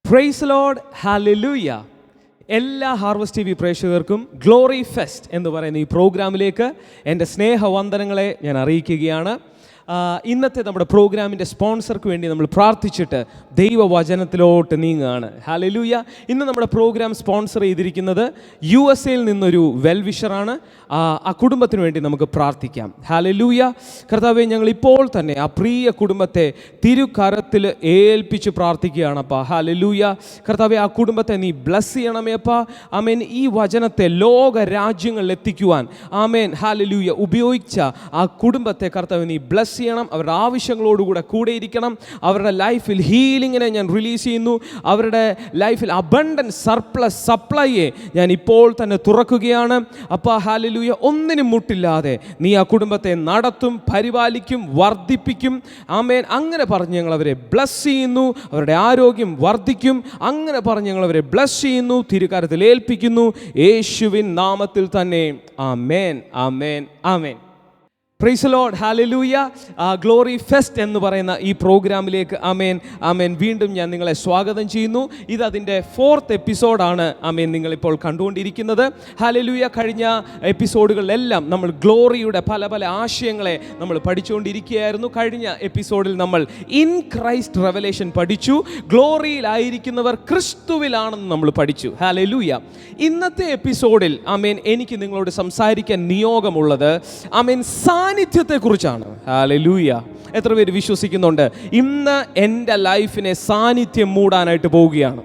Price lord, hallelujah. എല്ലാ harvest TV പ്രേക്ഷകർക്കും glory fest എന്ന് പറയുന്ന ഈ പ്രോഗ്രാമിലേക്ക് എൻ്റെ സ്നേഹവന്ദനങ്ങളെ ഞാൻ അറിയിക്കുകയാണ്. ഇന്നത്തെ നമ്മുടെ പ്രോഗ്രാമിൻ്റെ സ്പോൺസർക്ക് വേണ്ടി നമ്മൾ പ്രാർത്ഥിച്ചിട്ട് ദൈവവചനത്തിലോട്ട് നീങ്ങുകയാണ്. ഹല്ലേലൂയ. ഇന്ന് നമ്മുടെ പ്രോഗ്രാം സ്പോൺസർ ചെയ്തിരിക്കുന്നത് USA-യിൽ നിന്നൊരു വെൽവിഷറാണ്. ആ കുടുംബത്തിന് വേണ്ടി നമുക്ക് പ്രാർത്ഥിക്കാം. ഹല്ലേലൂയ. കർത്താവേ, ഞങ്ങൾ ഇപ്പോൾ തന്നെ ആ പ്രിയ കുടുംബത്തെ തിരുകരത്തിൽ ഏൽപ്പിച്ച് പ്രാർത്ഥിക്കുകയാണ് അപ്പാ. ഹല്ലേലൂയ. കർത്താവേ, ആ കുടുംബത്തെ നീ ബ്ലസ് ചെയ്യണമേ അപ്പാ. ആമേൻ. ഈ വചനത്തെ ലോക രാജ്യങ്ങളിൽ എത്തിക്കുവാൻ ആമേൻ ഹല്ലേലൂയ ഉപയോഗിച്ച ആ കുടുംബത്തെ കർത്താവേ നീ ബ്ലസ് ചെയ്യണം. അവരുടെ ആവശ്യങ്ങളോടുകൂടെ കൂടെ ഇരിക്കണം. അവരുടെ ലൈഫിൽ ഹീലിങ്ങിനെ ഞാൻ റിലീസ് ചെയ്യുന്നു. അവരുടെ ലൈഫിൽ അബണ്ടൻസ് സർപ്ലസ് സപ്ലൈയെ ഞാൻ ഇപ്പോൾ തന്നെ തുറക്കുകയാണ് അപ്പാ. ഹല്ലേലൂയ. ഒന്നിനും മുട്ടില്ലാതെ നീ ആ കുടുംബത്തെ നടത്തും, പരിപാലിക്കും, വർദ്ധിപ്പിക്കും. ആമേൻ. അങ്ങനെ പറഞ്ഞ് ഞങ്ങൾ അവരെ ബ്ലസ് ചെയ്യുന്നു. അവരുടെ ആരോഗ്യം വർദ്ധിക്കും. അങ്ങനെ പറഞ്ഞ് ഞങ്ങൾ അവരെ ബ്ലസ് ചെയ്യുന്നു, തിരുകരത്തിൽ ഏൽപ്പിക്കുന്നു, യേശുവിൻ നാമത്തിൽ തന്നെ. Amen, amen, amen. Praise the Lord, hallelujah. Glory fest എന്ന് പറയുന്ന ഈ പ്രോഗ്രാമിലേക്ക് ആമേൻ, ആമേൻ, വീണ്ടും ഞാൻ നിങ്ങളെ സ്വാഗതം ചെയ്യുന്നു. ഇത് അതിൻ്റെ 4th എപ്പിസോഡാണ് ആമേൻ നിങ്ങളിപ്പോൾ കണ്ടുകൊണ്ടിരിക്കുന്നത്. ഹല്ലേലൂയ. കഴിഞ്ഞ എപ്പിസോഡുകളിലെല്ലാം നമ്മൾ ഗ്ലോറിയുടെ പല പല ആശയങ്ങളെ നമ്മൾ പഠിച്ചുകൊണ്ടിരിക്കുകയായിരുന്നു. കഴിഞ്ഞ എപ്പിസോഡിൽ നമ്മൾ ഇൻ ക്രൈസ്റ്റ് റെവലേഷൻ പഠിച്ചു. ഗ്ലോറിയിലായിരിക്കുന്നവർ ക്രിസ്തുവിലാണെന്ന് നമ്മൾ പഠിച്ചു. ഹല്ലേലൂയ. ഇന്നത്തെ എപ്പിസോഡിൽ ആമേൻ എനിക്ക് നിങ്ങളോട് സംസാരിക്കാൻ നിയോഗമുള്ളത് ആമേൻ സാന്നിധ്യത്തെക്കുറിച്ചാണ്. ഹല്ലേലൂയ. എത്ര പേര് വിശ്വസിക്കുന്നുണ്ട് ഇന്ന് എൻ്റെ ലൈഫിനെ സാന്നിധ്യം മൂടാനായിട്ട് പോവുകയാണ്?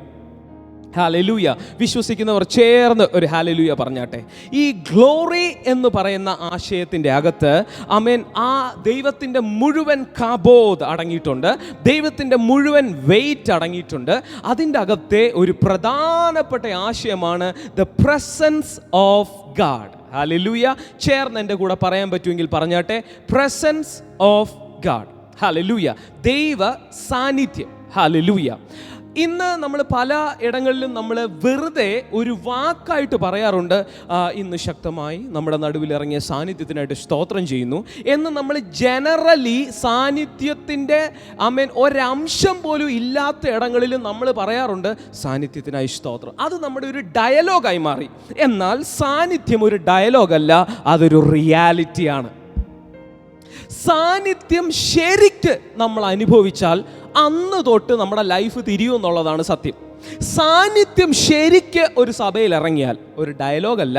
ഹല്ലേലൂയ. വിശ്വസിക്കുന്നവർ ചേർന്ന് ഒരു ഹല്ലേലൂയ പറഞ്ഞാട്ടെ. ഈ ഗ്ലോറി എന്ന് പറയുന്ന ആശയത്തിൻ്റെ അകത്ത് ആമേൻ ആ ദൈവത്തിൻ്റെ മുഴുവൻ കബോധ് അടങ്ങിയിട്ടുണ്ട്. ദൈവത്തിൻ്റെ മുഴുവൻ വെയിറ്റ് അടങ്ങിയിട്ടുണ്ട്. അതിൻ്റെ അകത്തെ ഒരു പ്രധാനപ്പെട്ട ആശയമാണ് the presence of God. Hallelujah. ചേർന്ന് എൻ്റെ കൂടെ പറയാൻ പറ്റുമെങ്കിൽ പറഞ്ഞാട്ടെ. Presence of God. ഹല്ലേലൂയ. ദൈവ സാന്നിധ്യം. ഹല്ലേലൂയ. ഇന്ന് നമ്മൾ പല ഇടങ്ങളിലും നമ്മൾ വെറുതെ ഒരു വാക്കായിട്ട് പറയാറുണ്ട്, ഇന്ന് ശക്തമായി നമ്മുടെ നടുവിൽ ഇറങ്ങിയ സാന്നിധ്യത്തിനായിട്ട് സ്തോത്രം ചെയ്യുന്നു എന്ന്. നമ്മൾ ജനറലി സാന്നിധ്യത്തിൻ്റെ ആമേൻ ഒരംശം പോലും ഇല്ലാത്ത ഇടങ്ങളിലും നമ്മൾ പറയാറുണ്ട് സാന്നിധ്യത്തിനായി സ്തോത്രം. അത് നമ്മുടെ ഒരു ഡയലോഗായി മാറി. എന്നാൽ സാന്നിധ്യം ഒരു ഡയലോഗല്ല, അതൊരു റിയാലിറ്റിയാണ്. സാന്നിധ്യം ശരിക്ക് നമ്മൾ അനുഭവിച്ചാൽ അന്ന് തൊട്ട് നമ്മുടെ ലൈഫ് തിരിയുമെന്നുള്ളതാണ് സത്യം. സാന്നിധ്യം ശരിക്ക് ഒരു സഭയിൽ ഇറങ്ങിയാൽ ഒരു ഡയലോഗല്ല,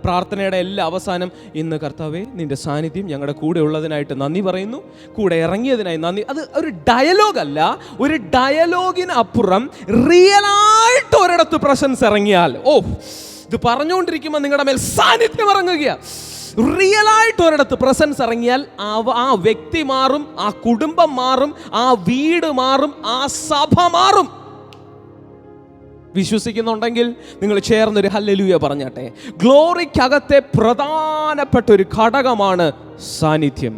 പ്രാർത്ഥനയുടെ എല്ലാ അവസാനം ഇന്ന് കർത്താവേ നിൻ്റെ സാന്നിധ്യം ഞങ്ങളുടെ കൂടെ ഉള്ളതിനായിട്ട് നന്ദി പറയുന്നു, കൂടെ ഇറങ്ങിയതിനായി നന്ദി. അത് ഒരു ഡയലോഗല്ല. ഒരു ഡയലോഗിന് അപ്പുറം റിയലായിട്ട് ഒരിടത്ത് പ്രസൻസ് ഇറങ്ങിയാൽ, ഇത് പറഞ്ഞുകൊണ്ടിരിക്കുമ്പോൾ നിങ്ങളുടെ മേൽ സാന്നിധ്യം ഇറങ്ങുകയാണ്. റിയലായിട്ട് ഒരിടത്ത് പ്രസൻസ് ഇറങ്ങിയാൽ ആ വ്യക്തി മാറും, ആ കുടുംബം മാറും, ആ വീട് മാറും, ആ സഭ മാറും. വിശ്വസിക്കുന്നുണ്ടെങ്കിൽ നിങ്ങൾ ചേർന്നൊരു ഹല്ലേലൂയ പറഞ്ഞാട്ടെ. ഗ്ലോറിക്കകത്തെ പ്രധാനപ്പെട്ട ഒരു ഘടകമാണ് സാന്നിധ്യം.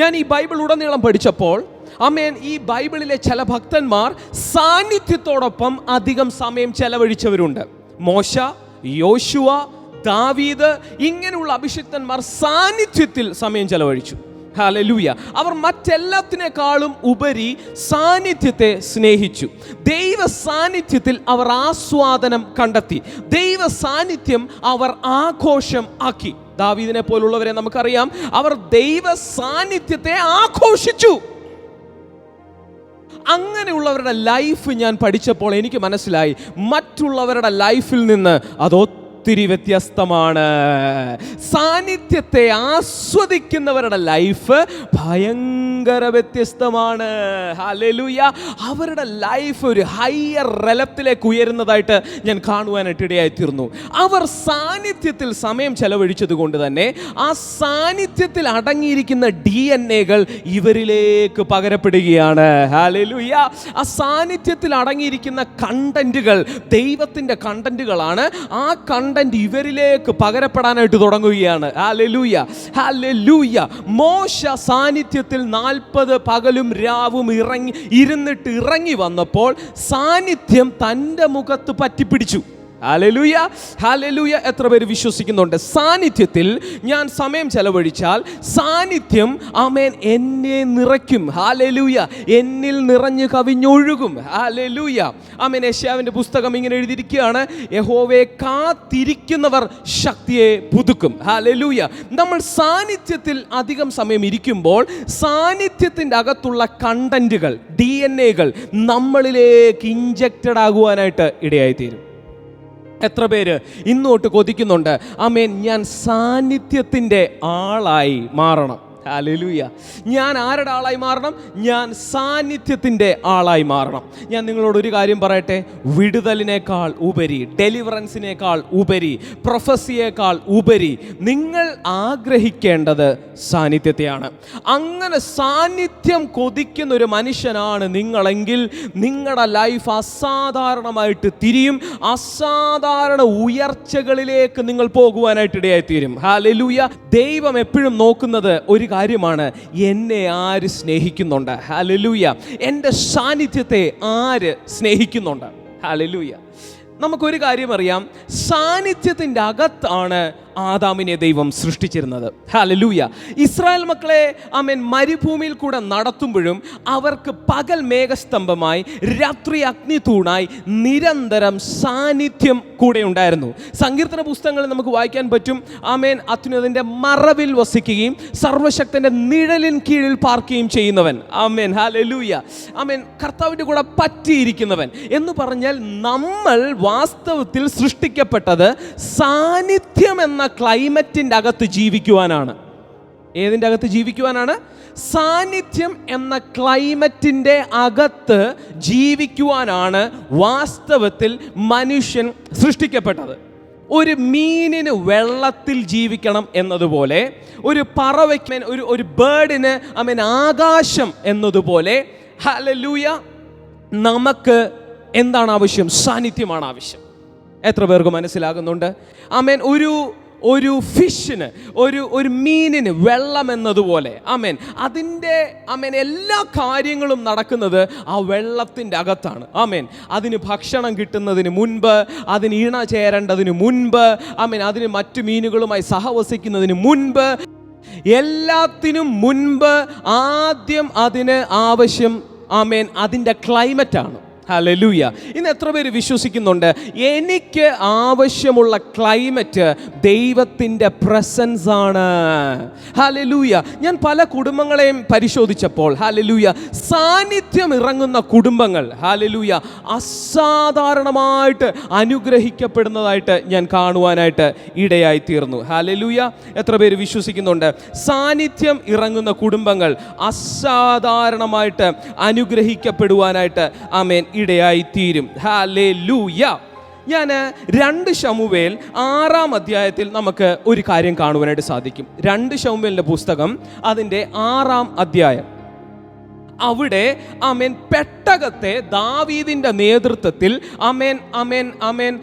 ഞാൻ ഈ ബൈബിൾ ഉടനീളം പഠിച്ചപ്പോൾ ആമേൻ ഈ ബൈബിളിലെ ചില ഭക്തന്മാർ സാന്നിധ്യത്തോടൊപ്പം അധികം സമയം ചെലവഴിച്ചവരുണ്ട്. മോശ, യോശുവ, ദാവീദ്, ഇങ്ങനെയുള്ള അഭിഷിക്തന്മാർ സാന്നിധ്യത്തിൽ സമയം ചെലവഴിച്ചു. ഹല്ലേലൂയ. അവർ മറ്റെല്ലാത്തിനേക്കാളും ഉപരി സാന്നിധ്യത്തെ സ്നേഹിച്ചു. ദൈവ സാന്നിധ്യത്തിൽ അവർ ആസ്വാദനം കണ്ടെത്തി. ദൈവ സാന്നിധ്യം അവർ ആഘോഷം ആക്കി. ദാവീദിനെ പോലുള്ളവരെ നമുക്കറിയാം, അവർ ദൈവ സാന്നിധ്യത്തെ ആഘോഷിച്ചു. അങ്ങനെയുള്ളവരുടെ ലൈഫ് ഞാൻ പഠിച്ചപ്പോൾ എനിക്ക് മനസ്സിലായി മറ്റുള്ളവരുടെ ലൈഫിൽ നിന്ന് ഒത്തിരി വ്യത്യസ്തമാണ്. സാന്നിധ്യത്തെ ആസ്വദിക്കുന്നവരുടെ ലൈഫ് ഭയങ്കര വ്യത്യസ്തമാണ്. ഹല്ലേലൂയ. അവരുടെ ലൈഫ് ഒരു ഹയർ റെലത്തിലേക്ക് ഉയരുന്നതായിട്ട് ഞാൻ കാണുവാനായിട്ട് ഇടയായിത്തീർന്നു. അവർ സാന്നിധ്യത്തിൽ സമയം ചെലവഴിച്ചത് കൊണ്ട് തന്നെ ആ സാന്നിധ്യത്തിൽ അടങ്ങിയിരിക്കുന്ന DNA-കൾ ഇവരിലേക്ക് പകരപ്പെടുകയാണ്. ഹല്ലേലൂയ. ആ സാന്നിധ്യത്തിൽ അടങ്ങിയിരിക്കുന്ന കണ്ടന്റുകൾ ദൈവത്തിൻ്റെ കണ്ടന്റുകളാണ്. ആ കണ്ടന്റ് ഇവരിലേക്ക് പകരപ്പെടാനായിട്ട് തുടങ്ങുകയാണ്. Hallelujah, hallelujah. മോശ സാന്നിധ്യത്തിൽ 40 പകലും രാവും ഇറങ്ങി വന്നപ്പോൾ സാന്നിധ്യം തൻ്റെ മുഖത്ത് പറ്റിപ്പിടിച്ചു. Hallelujah, hallelujah. എത്ര പേര് വിശ്വസിക്കുന്നുണ്ട് സാന്നിധ്യത്തിൽ ഞാൻ സമയം ചെലവഴിച്ചാൽ സാന്നിധ്യം ആമേൻ എന്നെ നിറയ്ക്കും? ഹല്ലേലൂയ. എന്നിൽ നിറഞ്ഞു കവിഞ്ഞൊഴുകും. ഹല്ലേലൂയ. ആമേൻ. യെശയ്യാവിന്റെ പുസ്തകം ഇങ്ങനെ എഴുതിയിരിക്കുകയാണ്, യഹോവയെ കാത്തിരിക്കുന്നവർ ശക്തിയെ പുതുക്കും. ഹല്ലേലൂയ. നമ്മൾ സാന്നിധ്യത്തിൽ അധികം സമയം ഇരിക്കുമ്പോൾ സാന്നിധ്യത്തിൻ്റെ അകത്തുള്ള കണ്ടന്റുകൾ, DNA-കൾ നമ്മളിലേക്ക് ഇഞ്ചക്റ്റഡ് ആകുവാനായിട്ട് ഇടയായിത്തീരും. എത്ര പേര് ഇന്നോട്ട് കൊതിക്കുന്നുണ്ട്, ആമേൻ, ഞാൻ സാന്നിധ്യത്തിൻ്റെ ആളായി മാറണം? ഹല്ലേലൂയ. ഞാൻ ആരുടെ ആളായി മാറണം? ഞാൻ സാന്നിധ്യത്തിൻ്റെ ആളായി മാറണം. ഞാൻ നിങ്ങളോട് ഒരു കാര്യം പറയട്ടെ, വിടുതലിനേക്കാൾ ഉപരി, ഡെലിവറൻസിനേക്കാൾ ഉപരി, പ്രൊഫസിയേക്കാൾ ഉപരി നിങ്ങൾ ആഗ്രഹിക്കേണ്ടത് സാന്നിധ്യത്തെയാണ്. അങ്ങനെ സാന്നിധ്യം കൊതിക്കുന്ന ഒരു മനുഷ്യനാണ് നിങ്ങളെങ്കിൽ നിങ്ങളുടെ ലൈഫ് അസാധാരണമായിട്ട് തിരിയും. അസാധാരണ ഉയർച്ചകളിലേക്ക് നിങ്ങൾ പോകുവാനായിട്ട് ഇടയായിത്തീരും. ഹല്ലേലൂയ. ദൈവം എപ്പോഴും നോക്കുന്നത് ഒരു കാര്യമാണ്, എന്നെ ആര് സ്നേഹിക്കുന്നുണ്ട്? ഹല്ലേലൂയ. എൻ്റെ സാന്നിധ്യത്തെ ആര് സ്നേഹിക്കുന്നുണ്ട്? ഹല്ലേലൂയ. നമുക്കൊരു കാര്യം അറിയാം, സാന്നിധ്യത്തിൻ്റെ അകത്താണ് ആദാമിനെ ദൈവം സൃഷ്ടിച്ചിരുന്നത്. ഹല്ലേലൂയ. ഇസ്രായേൽ മക്കളെ ആമേൻ മരുഭൂമിയിൽ കൂടെ നടത്തുമ്പോഴും അവർക്ക് പകൽ മേഘസ്തംഭമായി രാത്രി അഗ്നിത്തൂണായി നിരന്തരം സാന്നിധ്യം കൂടെ ഉണ്ടായിരുന്നു. സങ്കീർത്തന പുസ്തകങ്ങളിൽ നമുക്ക് വായിക്കാൻ പറ്റും, ആമേൻ, അത്യുന്നതന്റെ മറവിൽ വസിക്കുകയും സർവശക്തന്റെ നിഴലിൻ കീഴിൽ പാർക്കുകയും ചെയ്യുന്നവൻ. ആമേൻ. ഹല്ലേലൂയ. ആമേൻ. കർത്താവിൻ്റെ കൂടെ പറ്റിയിരിക്കുന്നവൻ എന്ന് പറഞ്ഞാൽ നമ്മൾ വാസ്തവത്തിൽ സൃഷ്ടിക്കപ്പെട്ടത് സാന്നിധ്യം എന്ന ക്ലൈമറ്റിൻ്റെ അകത്ത് ജീവിക്കുവാനാണ്. ഏതിൻ്റെ അകത്ത് ജീവിക്കുവാനാണ്? സാന്നിധ്യം എന്ന ക്ലൈമറ്റിൻ്റെ അകത്ത് ജീവിക്കുവാനാണ് വാസ്തവത്തിൽ മനുഷ്യൻ സൃഷ്ടിക്കപ്പെട്ടത്. ഒരു മീനിന് വെള്ളത്തിൽ ജീവിക്കണം എന്നതുപോലെ, ഒരു പറവയ്ക്ക്, ഒരു ബേർഡിന് ആമേൻ ആകാശം എന്നതുപോലെ, ഹല്ലേലൂയ, നമുക്ക് എന്താണ് ആവശ്യം? സാന്നിധ്യമാണ് ആവശ്യം. എത്ര പേർക്ക് മനസ്സിലാകുന്നുണ്ട്? ആമേൻ. ഒരു ഫിഷിന്, ഒരു മീനിന് വെള്ളം എന്നതുപോലെ, ആമേൻ, അതിൻ്റെ ആമേൻ എല്ലാ കാര്യങ്ങളും നടക്കുന്നത് ആ വെള്ളത്തിൻ്റെ അകത്താണ്. ആമേൻ. അതിന് ഭക്ഷണം കിട്ടുന്നതിന് മുൻപ്, അതിന് ഇണ ചേരേണ്ടതിന് മുൻപ്, ആമേൻ, അതിന് മറ്റു മീനുകളുമായി സഹവസിക്കുന്നതിന് മുൻപ്, എല്ലാത്തിനും മുൻപ് ആദ്യം അതിന് ആവശ്യം, ആമേൻ, അതിൻ്റെ ക്ലൈമറ്റാണ്. ഹല്ലേലൂയ. ഇന്ന് എത്ര പേര് വിശ്വസിക്കുന്നുണ്ട്, എനിക്ക് ആവശ്യമുള്ള ക്ലൈമറ്റ് ദൈവത്തിൻ്റെ പ്രസൻസ് ആണ്? ഹല്ലേലൂയ. ഞാൻ പല കുടുംബങ്ങളെയും പരിശോധിച്ചപ്പോൾ, ഹല്ലേലൂയ, സാന്നിധ്യം ഇറങ്ങുന്ന കുടുംബങ്ങൾ, ഹല്ലേലൂയ, അസാധാരണമായിട്ട് അനുഗ്രഹിക്കപ്പെടുന്നതായിട്ട് ഞാൻ കാണുവാനായിട്ട് ഇടയായി തീർന്നു. ഹല്ലേലൂയ. എത്ര പേര് വിശ്വസിക്കുന്നുണ്ട്, സാന്നിധ്യം ഇറങ്ങുന്ന കുടുംബങ്ങൾ അസാധാരണമായിട്ട് അനുഗ്രഹിക്കപ്പെടുവാനായിട്ട് ആമേൻ ഇടയായിത്തീരും. ഹല്ലേലൂയ. ഞാൻ 2 ശമൂവേൽ 6-ാം അധ്യായത്തിൽ നമുക്ക് ഒരു കാര്യം കാണുവാനായിട്ട് സാധിക്കും. 2 ശമൂവേലിൻ്റെ പുസ്തകം അതിൻ്റെ 6-ാം അധ്യായം. അവിടെ ആമേൻ പെട്ടകത്തെ ദാവീദിൻ്റെ നേതൃത്വത്തിൽ ആമേൻ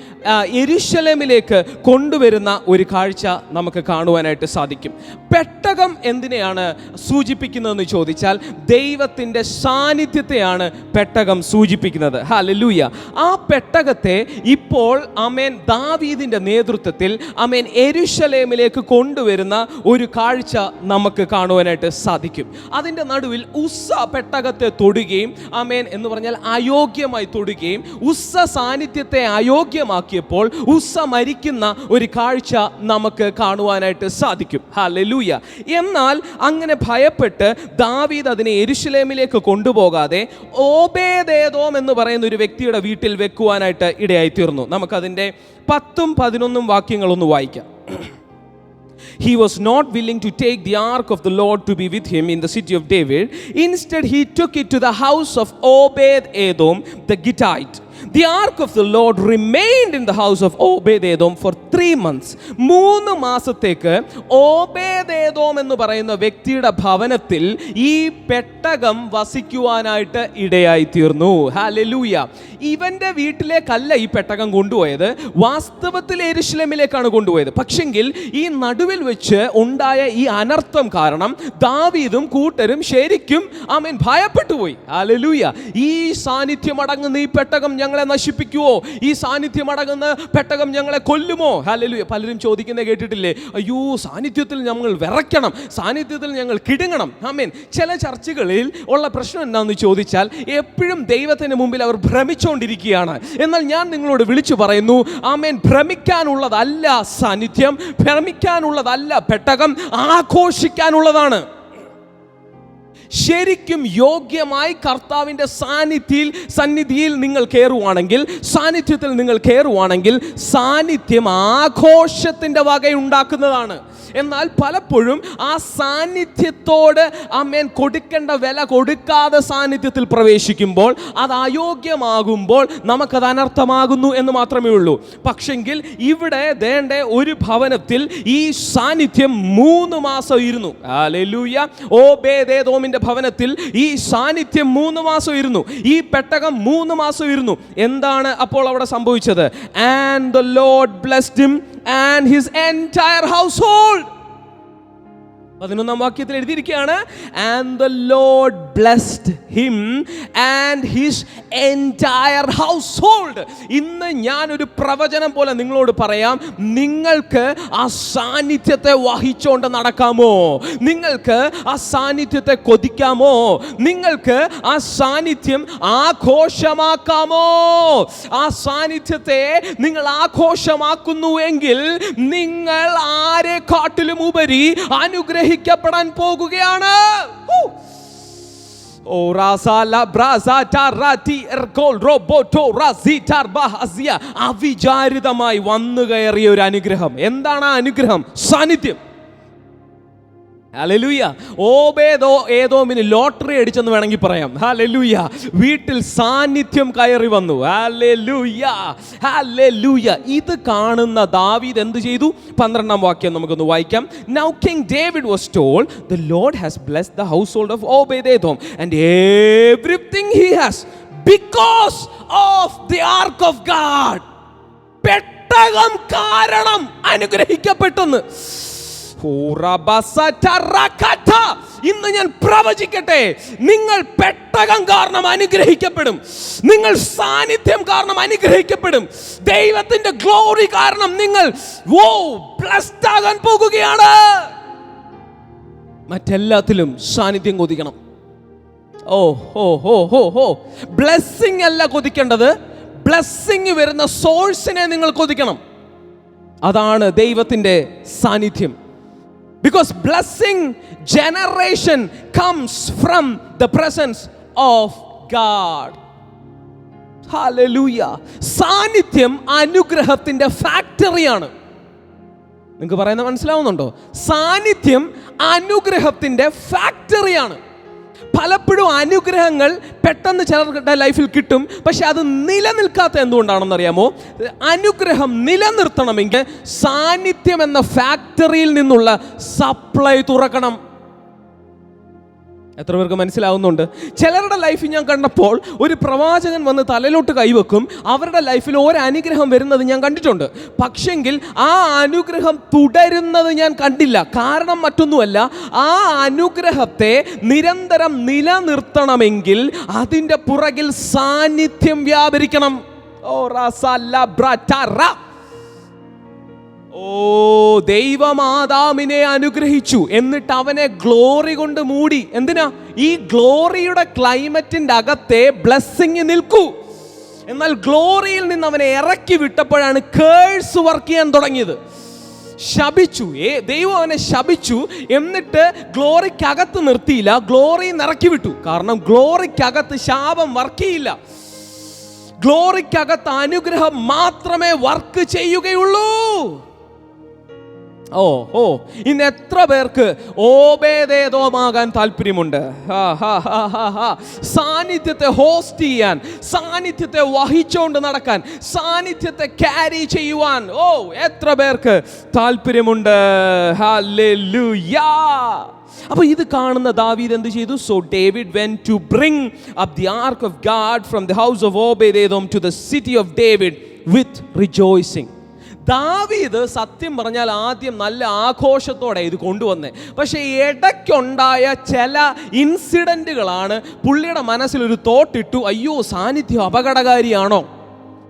യെരൂശലേമിലേക്ക് കൊണ്ടുവരുന്ന ഒരു കാഴ്ച നമുക്ക് കാണുവാനായിട്ട് സാധിക്കും. പെട്ടകം എന്തിനെയാണ് സൂചിപ്പിക്കുന്നതെന്ന് ചോദിച്ചാൽ ദൈവത്തിൻ്റെ സാന്നിധ്യത്തെയാണ് പെട്ടകം സൂചിപ്പിക്കുന്നത്. ഹല്ലേലൂയ. ആ പെട്ടകത്തെ ഇപ്പോൾ ആമേൻ ദാവീദിൻ്റെ നേതൃത്വത്തിൽ ആമേൻ യെരൂശലേമിലേക്ക് കൊണ്ടുവരുന്ന ഒരു കാഴ്ച നമുക്ക് കാണുവാനായിട്ട് സാധിക്കും. അതിൻ്റെ നടുവിൽ ഉസ്സ പെട്ടകത്തെ തൊടുകയും, ആമേൻ എന്ന് പറഞ്ഞാൽ അയോഗ്യമായി തൊടുകയും, ഉസ്സ സാന്നിധ്യത്തെ അയോഗ്യമാക്കിയപ്പോൾ ഉസ്സ മരിക്കുന്ന ഒരു കാഴ്ച നമുക്ക് കാണുവാനായിട്ട് സാധിക്കും. ഹല്ലേലൂയ. എന്നാൽ അങ്ങനെ ഭയപ്പെട്ട് ദാവീദ് അതിനെ യെരൂശലേമിലേക്ക് കൊണ്ടുപോകാതെ ഓബേദേദോം എന്ന് പറയുന്ന ഒരു വ്യക്തിയുടെ വീട്ടിൽ വെക്കുവാനായിട്ട് ഇടയായി തീർന്നു. നമുക്കതിൻ്റെ 10ഉം 11ഉം വാക്യങ്ങളൊന്ന് വായിക്കാം. He was not willing to take the ark of the Lord to be with him in the city of David. Instead, he took it to the house of Obed-Edom the Gittite. The ark of the Lord remained in the house of Obed-Edom for 3 months. 3 മാസത്തേക്ക് ഓബേദേദോം എന്ന് പറയുന്ന വ്യക്തിയുടെ ഭവനത്തിൽ ഈ പെട്ടകം വസിക്കുവാനായിട്ട് ഇടയായി തീർന്നു. Hallelujah. ഇവന്റെ വീട്ടിലേക്കല്ല ഈ പെട്ടകം കൊണ്ടുപോയത്, വാസ്തവത്തിൽ യെരൂശലേമിലേക്കാണ് കൊണ്ടുപോയത്. പക്ഷെങ്കിൽ ഈ നടുവിൽ വെച്ച് ഉണ്ടായ ഈ അനർത്ഥം കാരണം ദാവീദും കൂട്ടരും ശരിക്കും ആമേൻ ഭയപ്പെട്ടു പോയി. ഹല്ലേലൂയ. ഈ സാന്നിധ്യം അടങ്ങുന്ന ഈ പെട്ടകം ഞങ്ങളെ ഞങ്ങളെ നശിപ്പിക്കുവോ? ഈ സാന്നിധ്യം അടങ്ങുന്ന പെട്ടകം ഞങ്ങളെ കൊല്ലുമോ? ഹല്ലേലൂയ. പലരും ചോദിക്കുന്നത് കേട്ടിട്ടില്ലേ? അയ്യോ, സാന്നിധ്യത്തിൽ ഞങ്ങൾ വിറയ്ക്കണം, സാന്നിധ്യത്തിൽ ഞങ്ങൾ കിടുങ്ങണം. ആമേൻ. ചില ചർച്ചകളിൽ ഉള്ള പ്രശ്നം എന്താണെന്ന് ചോദിച്ചാൽ, എപ്പോഴും ദൈവത്തിന് മുമ്പിൽ അവർ ഭ്രമിച്ചുകൊണ്ടിരിക്കുകയാണ്. എന്നാൽ ഞാൻ നിങ്ങളോട് വിളിച്ചു പറയുന്നു, ആമേൻ, ഭ്രമിക്കാനുള്ളതല്ല സാന്നിധ്യം, ഭ്രമിക്കാനുള്ളതല്ല പെട്ടകം, ആഘോഷിക്കാനുള്ളതാണ്. ശരിക്കും യോഗ്യമായി കർത്താവിൻ്റെ സന്നിധിയിൽ നിങ്ങൾ കയറുവാണെങ്കിൽ, സാന്നിധ്യത്തിൽ നിങ്ങൾ കയറുവാണെങ്കിൽ, സാന്നിധ്യം ആഘോഷത്തിൻ്റെ വകയുണ്ടാക്കുന്നതാണ്. എന്നാൽ പലപ്പോഴും ആ സാന്നിധ്യത്തോട് ആമേൻ കൊടുക്കേണ്ട വില കൊടുക്കാതെ സാന്നിധ്യത്തിൽ പ്രവേശിക്കുമ്പോൾ, അത് അയോഗ്യമാകുമ്പോൾ നമുക്കത് അനർത്ഥമാകുന്നു എന്ന് മാത്രമേ ഉള്ളൂ. പക്ഷെങ്കിൽ ഇവിടെ ദേണ്ട ഒരു ഭവനത്തിൽ ഈ സാന്നിധ്യം 3 മാസം ഇരുന്നു. ഹല്ലേലൂയ. ഓബേദേദോമിന്റെ ഭവനത്തിൽ ഈ സാന്നിധ്യം 3 മാസം ഇരുന്നു. ഈ പെട്ടകം 3 മാസം ഇരുന്നു. എന്താണ് അപ്പോൾ അവിടെ സംഭവിച്ചത്? And the Lord blessed him and his entire household. 11ാം വാക്യത്തിൽ എഴുതിയിരിക്കുകയാണ്, and the Lord blessed him and his entire household. ഇന്ന് ഞാനൊരു പ്രവചനം പോലെ നിങ്ങളോട് പറയാം, നിങ്ങൾക്ക് ആ സാന്നിധ്യത്തെ വഹിച്ചുകൊണ്ട് നടക്കാമോ? നിങ്ങൾക്ക് ആ സാന്നിധ്യത്തെ കൊതിക്കാമോ? നിങ്ങൾക്ക് ആ സാന്നിധ്യം ആഘോഷമാക്കാമോ? ആ സാന്നിധ്യത്തെ നിങ്ങൾ ആഘോഷമാക്കുന്നുവെങ്കിൽ നിങ്ങൾ ആരെക്കാട്ടിലും ഉപരി അനുഗ്രഹിക്കപ്പെടാൻ പോകുകയാണ്. അവിചാരിതമായി വന്നു കയറിയ ഒരു അനുഗ്രഹം. എന്താണ് ആ അനുഗ്രഹം? സാന്നിധ്യം. ഹല്ലേലൂയ. ഓബേദോമിന് ലോട്ടറി അടിച്ചെന്ന് വേണമെങ്കിൽ പറയാം. ഹല്ലേലൂയ. വീട്ടിൽ സാന്നിധ്യം കയറി വന്നു. Hallelujah, hallelujah. ഇത് കാണുന്ന ദാവീദ് എന്ത് ചെയ്തു? 12ാം വാക്യം നമുക്കൊന്ന് വായിക്കാം. Now King David was told, the Lord has blessed the household of Obed-Edom and everything he has because of the ark of God. പെട്ടകം കാരണം അനുഗ്രഹിക്കപ്പെട്ടെന്ന്. ഇന്ന് ഞാൻ പ്രവചിക്കട്ടെ, നിങ്ങൾ പെട്ടകം കാരണം അനുഗ്രഹിക്കപ്പെടും. നിങ്ങൾ സാന്നിധ്യം കാരണം അനുഗ്രഹിക്കപ്പെടും. ദൈവത്തിന്റെ ഗ്ലോറി കാരണം നിങ്ങൾ ബ്ലെസ്ഡ് ആകാൻ പോകുകയാണ്. മറ്റെല്ലാത്തിലും സാന്നിധ്യം കൊതിക്കണം. ബ്ലെസ്സിങ് അല്ല കൊതിക്കേണ്ടത്, ബ്ലെസ്സിങ് വരുന്ന സോഴ്സിനെ നിങ്ങൾ കൊതിക്കണം. അതാണ് ദൈവത്തിന്റെ സാന്നിധ്യം. Because blessing generation comes from the presence of God. Hallelujah. സാന്നിധ്യം അനുഗ്രഹത്തിന്റെ ഫാക്ടറിയാണ്. നിങ്ങൾക്ക് പറയുന്നത് മനസ്സിലാവുന്നുണ്ടോ? സാന്നിധ്യം അനുഗ്രഹത്തിന്റെ ഫാക്ടറിയാണ്. പലപ്പോഴും അനുഗ്രഹങ്ങൾ പെട്ടെന്ന് ചിലരുടെ ലൈഫിൽ കിട്ടും, പക്ഷെ അത് നിലനിൽക്കാത്ത എന്തുകൊണ്ടാണെന്ന് അറിയാമോ? അനുഗ്രഹം നിലനിർത്തണമെങ്കിൽ സാന്നിധ്യം എന്ന ഫാക്ടറിയിൽ നിന്നുള്ള സപ്ലൈ തുറക്കണം. എത്ര പേർക്ക് മനസ്സിലാവുന്നുണ്ട്? ചിലരുടെ ലൈഫിൽ ഞാൻ കണ്ടപ്പോൾ ഒരു പ്രവാചകൻ വന്ന് തലയിലോട്ട് കൈവെക്കും, അവരുടെ ലൈഫിൽ ഒരു അനുഗ്രഹം വരുന്നത് ഞാൻ കണ്ടിട്ടുണ്ട്. പക്ഷെങ്കിൽ ആ അനുഗ്രഹം തുടരുന്നത് ഞാൻ കണ്ടില്ല. കാരണം മറ്റൊന്നുമല്ല, ആ അനുഗ്രഹത്തെ നിരന്തരം നിലനിർത്തണമെങ്കിൽ അതിൻ്റെ പുറകിൽ സാന്നിധ്യം വ്യാപരിക്കണം. ദൈവം ആദാമിനെ അനുഗ്രഹിച്ചു, എന്നിട്ട് അവനെ ഗ്ലോറി കൊണ്ട് മൂടി. എന്തിനാ? ഈ ഗ്ലോറിയുടെ ക്ലൈമറ്റിന്റെ അകത്തെ ബ്ലെസ്സിങ് നിൽക്കൂ. എന്നാൽ ഗ്ലോറിയിൽ നിന്ന് അവനെ ഇറക്കി വിട്ടപ്പോഴാണ് കേഴ്സ് വർക്ക് ചെയ്യാൻ തുടങ്ങിയത്. ശപിച്ചു, ദൈവം അവനെ ശപിച്ചു. എന്നിട്ട് ഗ്ലോറിക്കകത്ത് നിർത്തിയില്ല, ഗ്ലോറിയിൽ നിന്ന് ഇറക്കി വിട്ടു. കാരണം ഗ്ലോറിക്കകത്ത് ശാപം വർക്ക് ചെയ്യില്ല. ഗ്ലോറിക്കകത്ത് അനുഗ്രഹം മാത്രമേ വർക്ക് ചെയ്യുകയുള്ളൂ. ഇന്ന് എത്ര പേർക്ക് ഓബേദേദോമാകാൻ താല്പര്യമുണ്ട്? സാന്നിധ്യത്തെ ഹോസ്റ്റ് ചെയ്യാൻ, സാന്നിധ്യത്തെ വഹിച്ചുകൊണ്ട് നടക്കാൻ, സാന്നിധ്യത്തെ ക്യാരി ചെയ്യുവാൻ എത്ര പേർക്ക് താല്പര്യമുണ്ട്? ഹല്ലേലൂയ. അപ്പോൾ ഇത് കാണുന്ന ദാവീദ് എന്ത് ചെയ്തു? So David went to bring up the ark of God from the house of Obed-Edom to the city of David with rejoicing. ദാവീദ് സത്യം പറഞ്ഞാൽ ആദ്യം നല്ല ആഘോഷത്തോടെ ഇത് കൊണ്ടുവന്നേ. പക്ഷേ ഇടയ്ക്കുണ്ടായ ചില ഇൻസിഡൻറ്റുകളാണ് പുള്ളിയുടെ മനസ്സിലൊരു തോട്ടിട്ടു, അയ്യോ സാന്നിധ്യം അപകടകാരിയാണോ?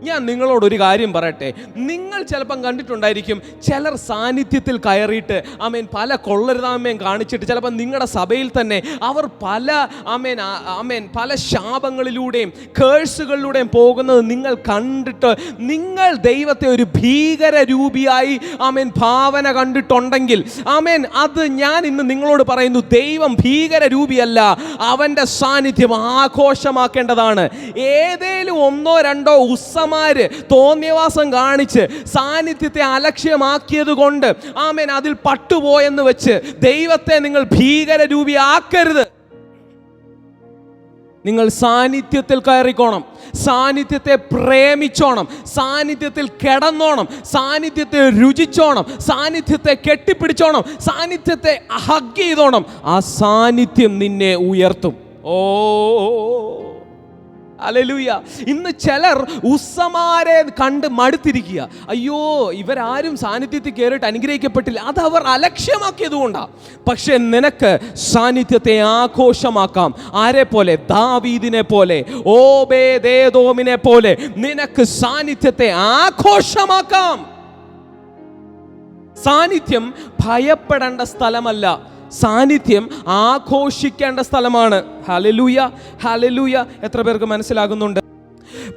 ഞാൻ നിങ്ങളോടൊരു കാര്യം പറയട്ടെ. നിങ്ങൾ ചിലപ്പം കണ്ടിട്ടുണ്ടായിരിക്കും, ചിലർ സാന്നിധ്യത്തിൽ കയറിയിട്ട് പല കൊള്ളരുതായ്മയും കാണിച്ചിട്ട് ചിലപ്പോൾ നിങ്ങളുടെ സഭയിൽ തന്നെ അവർ പല ശാപങ്ങളിലൂടെയും കേഴ്സുകളിലൂടെയും പോകുന്നത് നിങ്ങൾ കണ്ടിട്ട് നിങ്ങൾ ദൈവത്തെ ഒരു ഭീകര രൂപിയായി ഭാവന കണ്ടിട്ടുണ്ടെങ്കിൽ അത് ഞാൻ ഇന്ന് നിങ്ങളോട് പറയുന്നു, ദൈവം ഭീകര രൂപിയല്ല. അവൻ്റെ സാന്നിധ്യം ആഘോഷമാക്കേണ്ടതാണ്. ഏതേലും ഒന്നോ രണ്ടോ തോന്നിയവാസം കാണിച്ച് സാന്നിധ്യത്തെ അലക്ഷ്യമാക്കിയത് കൊണ്ട് അതിൽ പട്ടുപോയെന്ന് വെച്ച് ദൈവത്തെ നിങ്ങൾ ഭീകര രൂപിയാക്കരുത്. നിങ്ങൾ സാന്നിധ്യത്തിൽ കയറിക്കോണം, സാന്നിധ്യത്തെ പ്രേമിച്ചോണം, സാന്നിധ്യത്തിൽ കിടന്നോണം, സാന്നിധ്യത്തെ രുചിച്ചോണം, സാന്നിധ്യത്തെ കെട്ടിപ്പിടിച്ചോണം, സാന്നിധ്യത്തെ ഹഗ് ചെയ്തോണം. ആ സാന്നിധ്യം നിന്നെ ഉയർത്തും. ഓ ഹല്ലേലൂയ. ഇന്ന് ചിലർ ഉസ്സമാരെ കണ്ട് മടുത്തിരിക്കുക. അയ്യോ, ഇവരാരും സാന്നിധ്യത്തിൽ കയറിയിട്ട് അനുഗ്രഹിക്കപ്പെട്ടില്ല, അത് അവർ അലക്ഷ്യമാക്കിയത് കൊണ്ടാണ്. പക്ഷെ നിനക്ക് സാന്നിധ്യത്തെ ആഘോഷമാക്കാം. ആരെ പോലെ? ദാവീദിനെ പോലെ, ഓബേദേദോമിനെ പോലെ നിനക്ക് സാന്നിധ്യത്തെ ആഘോഷമാക്കാം. സാന്നിധ്യം ഭയപ്പെടേണ്ട സ്ഥലമല്ല, സാന്നിധ്യം ആഘോഷിക്കേണ്ട സ്ഥലമാണ്. Hallelujah, hallelujah. എത്ര പേർക്ക് മനസ്സിലാകുന്നുണ്ട്?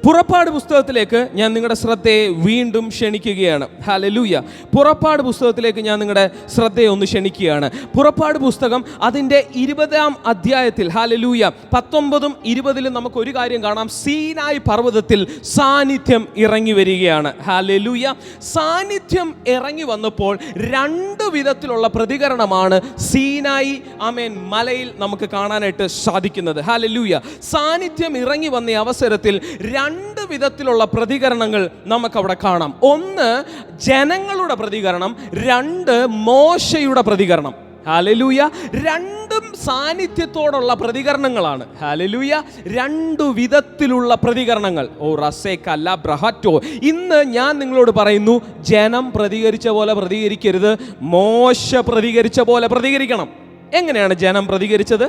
പുറപ്പാട് പുസ്തകത്തിലേക്ക് ഞാൻ നിങ്ങളുടെ ശ്രദ്ധയെ വീണ്ടും ക്ഷണിക്കുകയാണ്. ഹല്ലേലൂയ. പുറപ്പാട് പുസ്തകത്തിലേക്ക് ഞാൻ നിങ്ങളുടെ ശ്രദ്ധയെ ഒന്ന് ക്ഷണിക്കുകയാണ്. പുറപ്പാട് പുസ്തകം അതിൻ്റെ 20-ാം അധ്യായത്തിൽ, ഹല്ലേലൂയ, 19ഉം 20-ലും നമുക്കൊരു കാര്യം കാണാം. സീനായി പർവ്വതത്തിൽ സാന്നിധ്യം ഇറങ്ങി വരികയാണ്. ഹല്ലേലൂയ. സാന്നിധ്യം ഇറങ്ങി വന്നപ്പോൾ രണ്ട് വിധത്തിലുള്ള പ്രതികരണമാണ് സീനായി മലയിൽ നമുക്ക് കാണാനായിട്ട് സാധിക്കുന്നത്. ഹല്ലേലൂയ. സാന്നിധ്യം ഇറങ്ങി വന്ന അവസരത്തിൽ രണ്ട് വിധത്തിലുള്ള പ്രതികരണങ്ങൾ നമുക്കവിടെ കാണാം. ഒന്ന് ജനങ്ങളുടെ പ്രതികരണം, രണ്ട് മോശയുടെ പ്രതികരണം. ഹല്ലേലൂയ. രണ്ടും സാന്നിധ്യത്തോടുള്ള പ്രതികരണങ്ങളാണ്. ഹല്ലേലൂയ. രണ്ടു വിധത്തിലുള്ള പ്രതികരണങ്ങൾ. ഓ റസേക്കല്ല ബ്രഹറ്റോ. ഇന്ന് ഞാൻ നിങ്ങളോട് പറയുന്നു, ജനം പ്രതികരിച്ച പോലെ പ്രതികരിക്കരുത്, മോശ പ്രതികരിച്ച പോലെ പ്രതികരിക്കണം. എങ്ങനെയാണ് ജനം പ്രതികരിച്ചത്?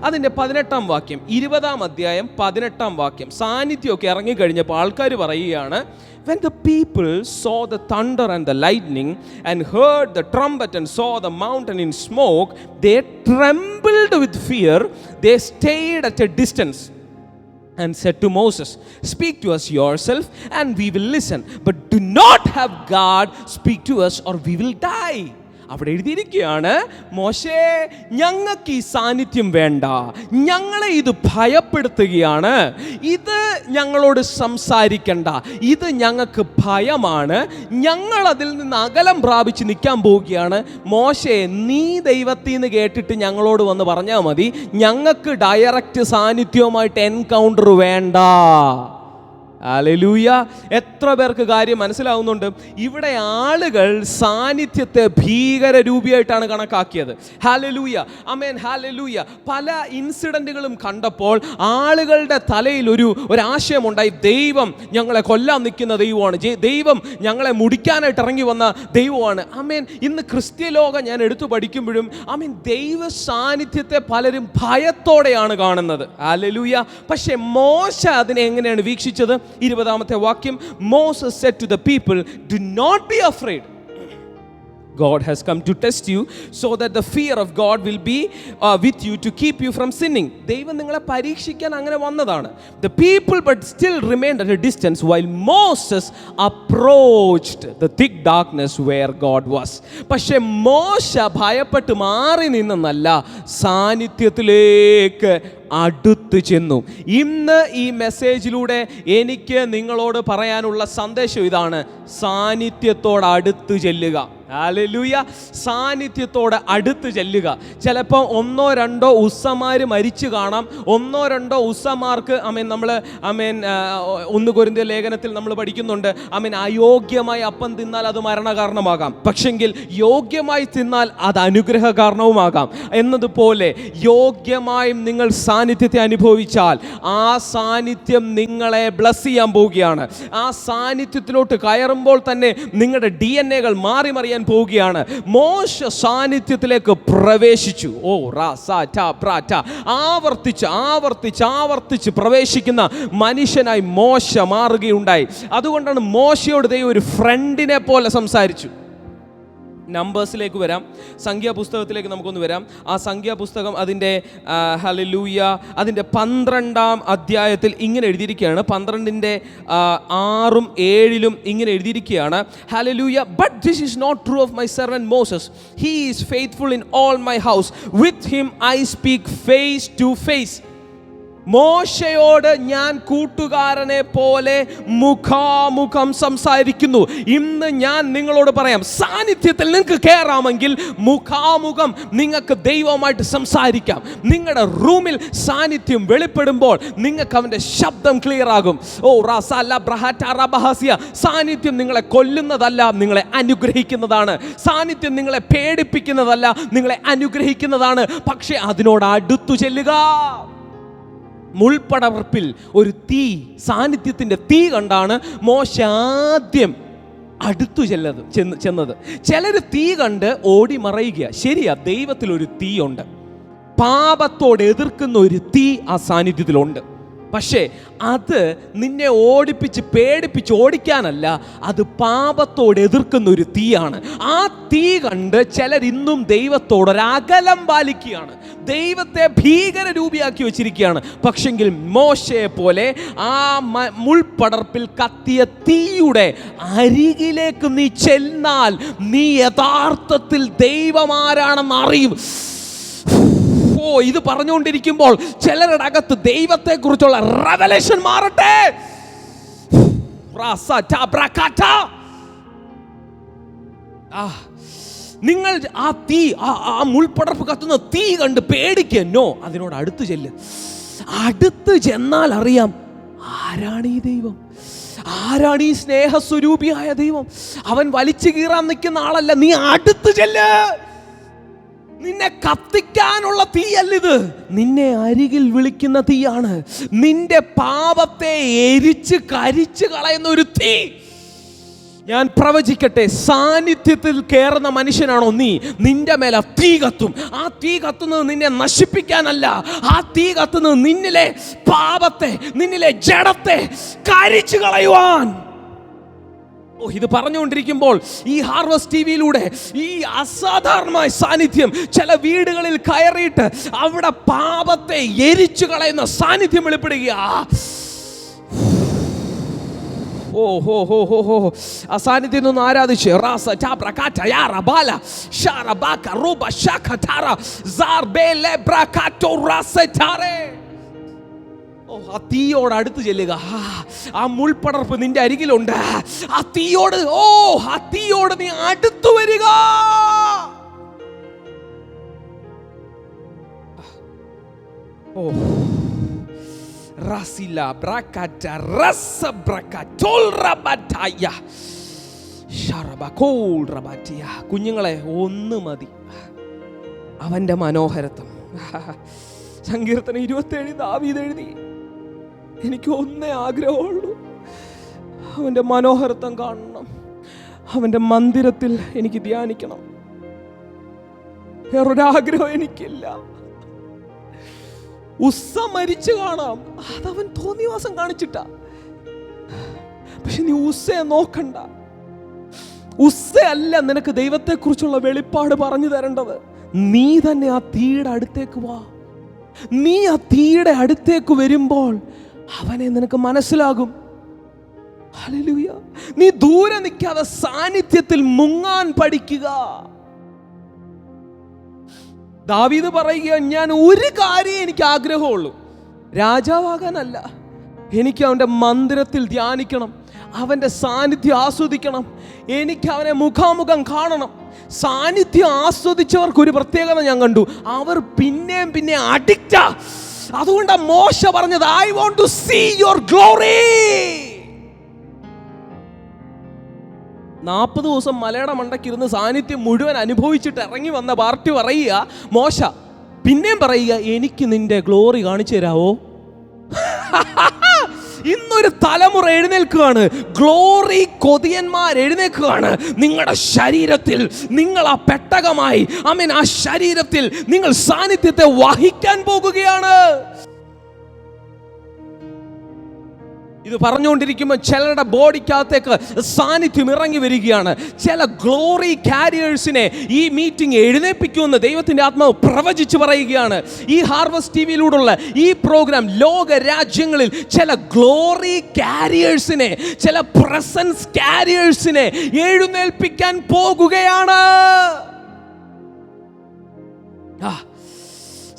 അതിൻ്റെ 18-ാം വാക്യം, 20-ാം അധ്യായം 18-ാം വാക്യം. സാന്നിധ്യമൊക്കെ ഇറങ്ങിക്കഴിഞ്ഞപ്പോൾ ആൾക്കാർ പറയുകയാണ്, when the people saw the thunder and the lightning and heard the trumpet and saw the mountain in smoke, they trembled with fear. They stayed at a distance and said to Moses, speak to us yourself and we will listen, but do not have God speak to us or we will die. അവിടെ എഴുതിയിരിക്കുകയാണ്, മോശേ, ഞങ്ങൾക്ക് ഈ സാന്നിധ്യം വേണ്ട, ഞങ്ങളെ ഇത് ഭയപ്പെടുത്തുകയാണ്, ഇത് ഞങ്ങളോട് സംസാരിക്കണ്ട, ഇത് ഞങ്ങൾക്ക് ഭയമാണ്, ഞങ്ങൾ അതിൽ നിന്ന് അകലം പ്രാപിച്ച് നിൽക്കാൻ പോവുകയാണ്. മോശേ, നീ ദൈവത്തിൽ നിന്ന് കേട്ടിട്ട് ഞങ്ങളോട് വന്ന് പറഞ്ഞാൽ മതി, ഞങ്ങൾക്ക് ഡയറക്റ്റ് സാന്നിധ്യവുമായിട്ട് എൻകൗണ്ടർ വേണ്ട. ഹല്ലേലൂയ. എത്ര പേർക്ക് കാര്യം മനസ്സിലാവുന്നുണ്ട്? ഇവിടെ ആളുകൾ സാന്നിധ്യത്തെ ഭീകര രൂപിയായിട്ടാണ് കണക്കാക്കിയത്. ഹല്ലേലൂയ, ആമേൻ, ഹല്ലേലൂയ. പല ഇൻസിഡന്റുകളും കണ്ടപ്പോൾ ആളുകളുടെ തലയിൽ ഒരു ആശയമുണ്ടായി, ദൈവം ഞങ്ങളെ കൊല്ലാൻ നിൽക്കുന്ന ദൈവമാണ്, ദൈവം ഞങ്ങളെ മുടിക്കാനായിട്ട് ഇറങ്ങി വന്ന ദൈവമാണ്. ആമേൻ. ഇന്ന് ക്രിസ്ത്യ ലോകം ഞാൻ എടുത്തു പഠിക്കുമ്പോഴും ദൈവ സാന്നിധ്യത്തെ പലരും ഭയത്തോടെയാണ് കാണുന്നത്. ഹല്ലേലൂയ. പക്ഷേ മോശ അതിനെ എങ്ങനെയാണ് വീക്ഷിച്ചത്? 20-ാമത്തെ വാക്യം, Moses said to the people, do not be afraid. God has come to test you so that the fear of God will be with you to keep you from sinning. ദൈവം നിങ്ങളെ പരീക്ഷിക്കാൻ അങ്ങനെ വന്നതാണ്. The people but still remained at a distance while Moses approached the thick darkness where God was. പക്ഷേ മോശ ഭയപ്പെട്ട് മാറി നിന്നല്ല, സാന്നിധ്യത്തിലേക്ക് അടുത്ത് ചെന്നു. ഇന്ന് ഈ മെസ്സേജിലൂടെ എനിക്ക് നിങ്ങളോട് പറയാനുള്ള സന്ദേശം ഇതാണ്: സാന്നിധ്യത്തോട് അടുത്ത് ചെല്ലുക. ഹല്ലേലൂയ. സാന്നിധ്യത്തോട് അടുത്ത് ചെല്ലുക. ചിലപ്പോൾ ഒന്നോ രണ്ടോ ഉസ്സമാർ മരിച്ചു കാണാം. ഒന്നോ രണ്ടോ ഉസ്സമാർക്ക് നമ്മൾ 1 കൊരിന്ത്യർ ലേഖനത്തിൽ നമ്മൾ പഠിക്കുന്നുണ്ട്, അയോഗ്യമായി അപ്പം തിന്നാൽ അത് മരണകാരണമാകാം, പക്ഷെങ്കിൽ യോഗ്യമായി തിന്നാൽ അത് അനുഗ്രഹ കാരണവുമാകാം. എന്നതുപോലെ യോഗ്യമായും നിങ്ങൾ സാന്നിധ്യത്തെ അനുഭവിച്ചാൽ ആ സാന്നിധ്യം നിങ്ങളെ ബ്ലസ് ചെയ്യാൻ പോവുകയാണ്. ആ സാന്നിധ്യത്തിലോട്ട് കയറുമ്പോൾ തന്നെ നിങ്ങളുടെ DNA മാറി മറിയാൻ പോവുകയാണ്. മോശ സാന്നിധ്യത്തിലേക്ക് പ്രവേശിച്ചു. ആവർത്തിച്ച് പ്രവേശിക്കുന്ന മനുഷ്യനായി മോശ മാറുകയുണ്ടായി. അതുകൊണ്ടാണ് മോശയോട് ദൈവം ഒരു ഫ്രണ്ടിനെ പോലെ സംസാരിച്ചു. നമ്പേഴ്സിലേക്ക് വരാം, സംഖ്യാപുസ്തകത്തിലേക്ക് നമുക്കൊന്ന് വരാം. ആ സംഖ്യാപുസ്തകം അതിൻ്റെ ഹല്ലേലൂയ അതിൻ്റെ 12-ാം അധ്യായത്തിൽ ഇങ്ങനെ എഴുതിയിരിക്കുകയാണ്. 12-ന്റെ 6-ഉം 7-ലും ഇങ്ങനെ എഴുതിയിരിക്കുകയാണ്. Hallelujah, but this is not true of my servant Moses, he is faithful in all my house, with him I speak face to face. മോശയോട് ഞാൻ കൂട്ടുകാരനെ പോലെ മുഖാമുഖം സംസാരിക്കുന്നു. ഇന്ന് ഞാൻ നിങ്ങളോട് പറയാം, സാന്നിധ്യത്തിൽ നിങ്ങൾക്ക് കയറാമെങ്കിൽ മുഖാമുഖം നിങ്ങൾക്ക് ദൈവവുമായിട്ട് സംസാരിക്കാം. നിങ്ങളുടെ റൂമിൽ സാന്നിധ്യം വെളിപ്പെടുമ്പോൾ നിങ്ങൾക്ക് അവൻ്റെ ശബ്ദം ക്ലിയർ ആകും. സാന്നിധ്യം നിങ്ങളെ കൊല്ലുന്നതല്ല, നിങ്ങളെ അനുഗ്രഹിക്കുന്നതാണ്. സാന്നിധ്യം നിങ്ങളെ പേടിപ്പിക്കുന്നതല്ല, നിങ്ങളെ അനുഗ്രഹിക്കുന്നതാണ്. പക്ഷേ അതിനോട് അടുത്തു ചെല്ലുക. മുൾപ്പടർപ്പിൽ ഒരു തീ, സാന്നിധ്യത്തിൻ്റെ തീ കണ്ടാണ് മോശ ആദ്യം അടുത്തു ചെന്നത്. ചിലർ തീ കണ്ട് ഓടി മറയുക. ശരിയാ, ദൈവത്തിലൊരു തീയുണ്ട്. പാപത്തോട് എതിർക്കുന്ന ഒരു തീ ആ സാന്നിധ്യത്തിലുണ്ട്. പക്ഷേ അത് നിന്നെ ഓടിപ്പിച്ച് പേടിപ്പിച്ച് ഓടിക്കാനല്ല, അത് പാപത്തോട് എതിർക്കുന്ന ഒരു തീയാണ്. ആ തീ കണ്ട് ചിലർ ഇന്നും ദൈവത്തോടൊരകലം പാലിക്കുകയാണ്, ദൈവത്തെ ഭീകര രൂപിയാക്കി വെച്ചിരിക്കുകയാണ്. പക്ഷെങ്കിൽ മോശയെ പോലെ ആ മുൾപ്പടർപ്പിൽ കത്തിയ തീയുടെ അരികിലേക്ക് നീ ചെന്നാൽ നീ യഥാർത്ഥത്തിൽ ദൈവമാരാണെന്ന് അറിയും. ഇത് പറഞ്ഞുകൊണ്ടിരിക്കുമ്പോൾ ചിലരുടെ അകത്ത് ദൈവത്തെ കുറിച്ചുള്ള റെവലേഷൻ മാറട്ടെ. നിങ്ങൾ ആ തീ, ആ മുൾപ്പടർപ്പ് കത്തുന്ന തീ കണ്ട് പേടിക്കോ, അതിനോട് അടുത്ത് ചെല്ല്. അടുത്ത് ചെന്നാൽ അറിയാം ആരാണ് ഈ ദൈവം, ആരാണ് ഈ സ്നേഹസ്വരൂപിയായ ദൈവം. അവൻ വലിച്ചു കീറാൻ നിൽക്കുന്ന ആളല്ല. നീ അടുത്ത് ചെല്ല്. നിന്നെ കത്തിക്കാനുള്ള തീയല്ലിത്, നിന്നെ അരികിൽ വിളിക്കുന്ന തീയാണ്. നിന്റെ പാപത്തെ എരിച്ച് കരിച്ച് കളയുന്ന ഒരു തീ. ഞാൻ പ്രവചിക്കട്ടെ, സാന്നിധ്യത്തിൽ കയറുന്ന മനുഷ്യനാണോ നീ, നിന്റെ മേലെ തീ കത്തും. ആ തീ കത്തുന്നത് നിന്നെ നശിപ്പിക്കാനല്ല, ആ തീ കത്തുന്നത് നിന്നിലെ പാപത്തെ, നിന്നിലെ ജഡത്തെ കരിച്ചു കളയുവാൻ. ഇത് പറഞ്ഞുകൊണ്ടിരിക്കുമ്പോൾ ഈ ഹാർവസ്റ്റ് ടിവിയിലൂടെ ഈ അസാധാരണമായ സാന്നിധ്യം ചില വീടുകളിൽ കയറിയിട്ട് അവിടെ പാപത്തെ എരിച്ചു കളയുന്ന സാന്നിധ്യം വെളിപ്പെടുക. ആ സാന്നിധ്യം ഒന്ന് ആരാധിച്ച് ആ തീയോട് അടുത്ത് ചെല്ലുക. ആ മുൾപ്പടർപ്പ് നിന്റെ അരികിലുണ്ട്. ആ തീയോട് നീ അടുത്തു വരിക. കുഞ്ഞുങ്ങളെ, ഒന്ന് മതി അവന്റെ മനോഹരത്വം. സങ്കീർത്തനം 27 ദാവീദ് എഴുതി, എനിക്ക് ഒന്നേ ആഗ്രഹമുള്ളൂ, അവൻ്റെ മനോഹരത്വം കാണണം, അവൻ്റെ മന്ദിരത്തിൽ എനിക്ക് ധ്യാനിക്കണം. വേറൊരാഗ്രഹം എനിക്കില്ല. ഉസ്സ മരിച്ചു കാണാം, അതവൻ തോന്നിവാസം കാണിച്ചിട്ടാ. പക്ഷെ നീ ഉസ്സയെ നോക്കണ്ട. ഉസ്സ അല്ല നിനക്ക് ദൈവത്തെക്കുറിച്ചുള്ള വെളിപ്പാട് പറഞ്ഞു തരേണ്ടത്. നീ തന്നെ ആ തീയുടെ അടുത്തേക്ക് വാ. നീ ആ തീയുടെ അടുത്തേക്ക് വരുമ്പോൾ അവനെ നിനക്ക് മനസ്സിലാകും. ഹല്ലേലൂയ. നീ ദൂരെ നിൽക്കാതെ സാന്നിധ്യത്തിൽ മുങ്ങാൻ പഠിക്കുക. ദാവീദ് പറയുക, ഞാൻ ഒരു കാര്യം എനിക്ക് ആഗ്രഹമുള്ളൂ, രാജാവാകാനല്ല, എനിക്ക് അവൻ്റെ മന്ദിരത്തിൽ ധ്യാനിക്കണം, അവൻ്റെ സാന്നിധ്യം ആസ്വദിക്കണം, എനിക്ക് അവനെ മുഖാമുഖം കാണണം. സാന്നിധ്യം ആസ്വദിച്ചവർക്ക് ഒരു പ്രത്യേകത ഞാൻ കണ്ടു, അവർ പിന്നെയും പിന്നെ അഡിക്റ്റാ. അതുകൊണ്ടാണ് മോശ പറഞ്ഞത്, I want to see your glory. 40 ദിവസം മലയുടെ മണ്ടയ്ക്കിരുന്ന് സാന്നിധ്യം മുഴുവൻ അനുഭവിച്ചിട്ട് ഇറങ്ങി വന്ന പാർട്ടി പറയുക, മോശ പിന്നെയും പറയുക, എനിക്ക് നിന്റെ ഗ്ലോറി കാണിച്ചു തരാവോ? ഇന്നൊരു തലമുറ എഴുന്നേൽക്കുകയാണ്. ഗ്ലോറി കൊതിയന്മാർ എഴുന്നേൽക്കുകയാണ്. നിങ്ങളുടെ ശരീരത്തിൽ നിങ്ങൾ ആ പെട്ടകമായി, ആമേൻ, ആ ശരീരത്തിൽ നിങ്ങൾ സാന്നിധ്യത്തെ വഹിക്കാൻ പോകുകയാണ്. ഇത് പറഞ്ഞുകൊണ്ടിരിക്കുമ്പോൾ ചിലരുടെ ബോഡിക്കകത്തേക്ക് സാന്നിധ്യം ഇറങ്ങി വരികയാണ്. ചില ഗ്ലോറി കാരിയേഴ്സിനെ ഈ മീറ്റിംഗ് എഴുന്നേൽപ്പിക്കുമെന്ന് ദൈവത്തിൻ്റെ ആത്മാവ് പ്രവചിച്ച് പറയുകയാണ്. ഈ ഹാർവസ്റ്റ് ടി വിയിലൂടെയുള്ള ഈ പ്രോഗ്രാം ലോക രാജ്യങ്ങളിൽ ചില ഗ്ലോറി കാരിയേഴ്സിനെ, ചില പ്രസൻസ് കാരിയേഴ്സിനെ എഴുന്നേൽപ്പിക്കാൻ പോകുകയാണ്.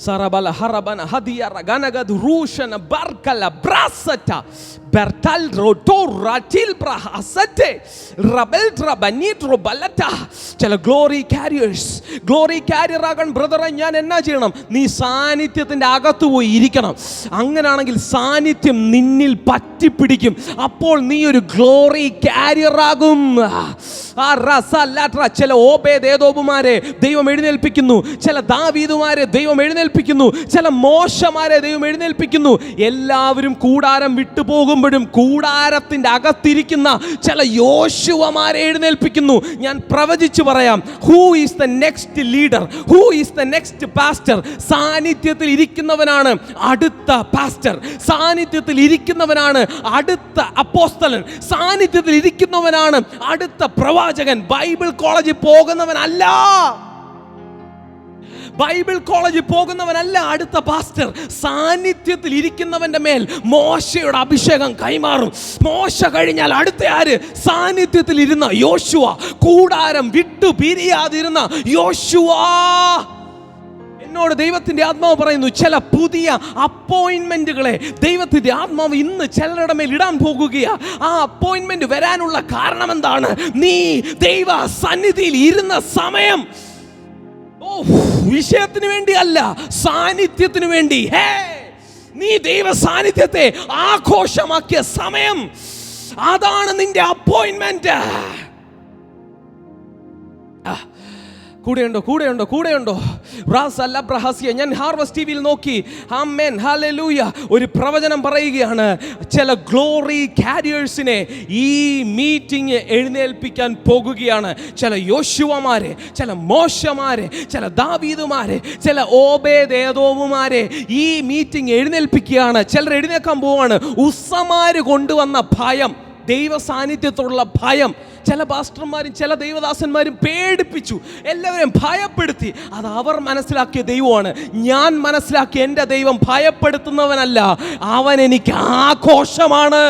Sarabala harabana hadia raganagad rushana barkala brasata bertal rotora tilbra asate rabeltra banitro balata. ചില ഗ്ലോറി കാരിയർ ആകാൻ ബ്രദറെ ഞാൻ എന്നാ ചെയ്യണം? നീ സാന്നിധ്യത്തിൻ്റെ അകത്ത് പോയി ഇരിക്കണം. അങ്ങനെയാണെങ്കിൽ സാന്നിധ്യം നിന്നിൽ പറ്റിപ്പിടിക്കും. അപ്പോൾ നീ ഒരു ഗ്ലോറി കാരിയർ ആകും. ചില ഓബേദേദോബുമാരെ ദൈവം എഴുന്നേൽപ്പിക്കുന്നു, ചില ദാവീദുമാരെ ദൈവം എഴുന്നേൽപ്പിക്കുന്നു, ചില മോശമാരെ ദൈവം എഴുന്നേൽപ്പിക്കുന്നു. എല്ലാവരും കൂടാരം വിട്ടുപോകുമ്പോഴും കൂടാരത്തിൻ്റെ അകത്തിരിക്കുന്ന ചില യോശുവമാരെ എഴുന്നേൽപ്പിക്കുന്നു. ഞാൻ പ്രവചിച്ചു പറയാം, who is the next leader, who is the next pastor? സാന്നിധ്യത്തിൽ ഇരിക്കുന്നവനാണ് അടുത്ത പാസ്റ്റർ, സാന്നിധ്യത്തിൽ ഇരിക്കുന്നവനാണ് അടുത്ത അപ്പോസ്തലൻ, സാന്നിധ്യത്തിൽ ഇരിക്കുന്നവനാണ് അടുത്ത പ്രവാചകൻ. ബൈബിൾ കോളേജിൽ പോകുന്നവനല്ല, ബൈബിൾ കോളേജിൽ പോകുന്നവനല്ല അടുത്ത പാസ്റ്റർ. സാന്നിധ്യത്തിൽ ഇരിക്കുന്നവന്റെ മേൽ മോശയുടെ അഭിഷേകം കൈമാറും. മോശ കഴിഞ്ഞാൽ അടുത്ത ആര്? സാന്നിധ്യത്തിൽ ഇരുന്ന യോശുവ, കൂടാരം വിട്ടു പിരിയാതിരുന്ന യോശുവ. എന്നോട് ദൈവത്തിന്റെ ആത്മാവ് പറയുന്നു, ചില പുതിയ അപ്പോയിന്റ്മെന്റുകളെ ദൈവത്തിന്റെ ആത്മാവ് ഇന്ന് ചിലരുടെ മേൽ ഇടാൻ പോകുകയാ. ആ അപ്പോയിന്റ്മെന്റ് വരാനുള്ള കാരണം എന്താണ്? നീ ദൈവ സന്നിധിയിൽ ഇരുന്ന സമയം. വിഷയത്തിന് വേണ്ടി അല്ല, സാന്നിധ്യത്തിന് വേണ്ടി. നീ ദൈവ സാന്നിധ്യത്തെ ആഘോഷമാക്കിയ സമയം, അതാണ് നിന്റെ അപ്പോയിന്റ്മെന്റ്. കൂടെയുണ്ടോ? ഞാൻ ഹാർവസ്റ്റ് ടി വിയിൽ നോക്കി, ആമേൻ, ഹല്ലേലൂയ, ഒരു പ്രവചനം പറയുകയാണ്. ചില ഗ്ലോറി കാരിയേഴ്സിനെ ഈ മീറ്റിംഗ് എഴുന്നേൽപ്പിക്കാൻ പോകുകയാണ്. ചില യോശുവമാരെ, ചില മോശമാരെ, ചില ദാവീദുമാരെ, ചില ഓബേദേദോമുമാരെ ഈ മീറ്റിംഗ് എഴുന്നേൽപ്പിക്കുകയാണ്. ചിലർ എഴുന്നേൽക്കാൻ പോവാണ്. ഉസ്സമാര് കൊണ്ടുവന്ന ഭയം, ദൈവ സാന്നിധ്യത്തോടുള്ള ഭയം, ചില പാസ്റ്റർമാരും ചില ദൈവദാസന്മാരും പേടിപ്പിച്ചു, എല്ലാവരെയും ഭയപ്പെടുത്തി. അത് അവർ മനസ്സിലാക്കിയ ദൈവമാണ്. ഞാൻ മനസ്സിലാക്കിയ എൻ്റെ ദൈവം ഭയപ്പെടുത്തുന്നവനല്ല, അവൻ എനിക്ക് ആഘോഷമാണ്.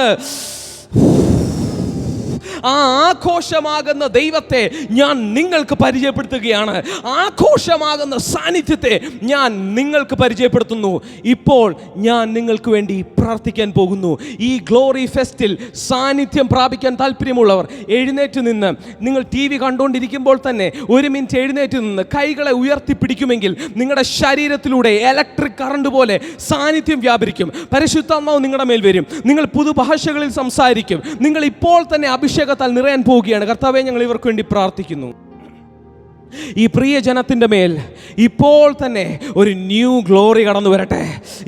ആ ആഘോഷമാകുന്ന ദൈവത്തെ ഞാൻ നിങ്ങൾക്ക് പരിചയപ്പെടുത്തുകയാണ്. ആഘോഷമാകുന്ന സാന്നിധ്യത്തെ ഞാൻ നിങ്ങൾക്ക് പരിചയപ്പെടുത്തുന്നു. ഇപ്പോൾ ഞാൻ നിങ്ങൾക്ക് വേണ്ടി പ്രാർത്ഥിക്കാൻ പോകുന്നു. ഈ ഗ്ലോറി ഫെസ്റ്റിൽ സാന്നിധ്യം പ്രാപിക്കാൻ താല്പര്യമുള്ളവർ എഴുന്നേറ്റ് നിന്ന്, നിങ്ങൾ ടി വി കണ്ടുകൊണ്ടിരിക്കുമ്പോൾ തന്നെ ഒരു മിനിറ്റ് എഴുന്നേറ്റ് നിന്ന് കൈകളെ ഉയർത്തിപ്പിടിക്കുമെങ്കിൽ നിങ്ങളുടെ ശരീരത്തിലൂടെ ഇലക്ട്രിക് കറണ്ട് പോലെ സാന്നിധ്യം വ്യാപരിക്കും. പരിശുദ്ധാത്മാവ് നിങ്ങളുടെ മേൽ വരും. നിങ്ങൾ പുതുഭാഷകളിൽ സംസാരിക്കും. നിങ്ങൾ ഇപ്പോൾ തന്നെ അഭിഷേകത്താൽ നിറയാൻ പോവുകയാണ്. കർത്താവേ, ഞങ്ങൾ ഇവർക്ക് വേണ്ടി പ്രാർത്ഥിക്കുന്നു. ഈ പ്രിയ ജനത്തിൻ്റെ മേൽ ഇപ്പോൾ തന്നെ ഒരു ന്യൂ ഗ്ലോറി കടന്നു വരട്ടെ.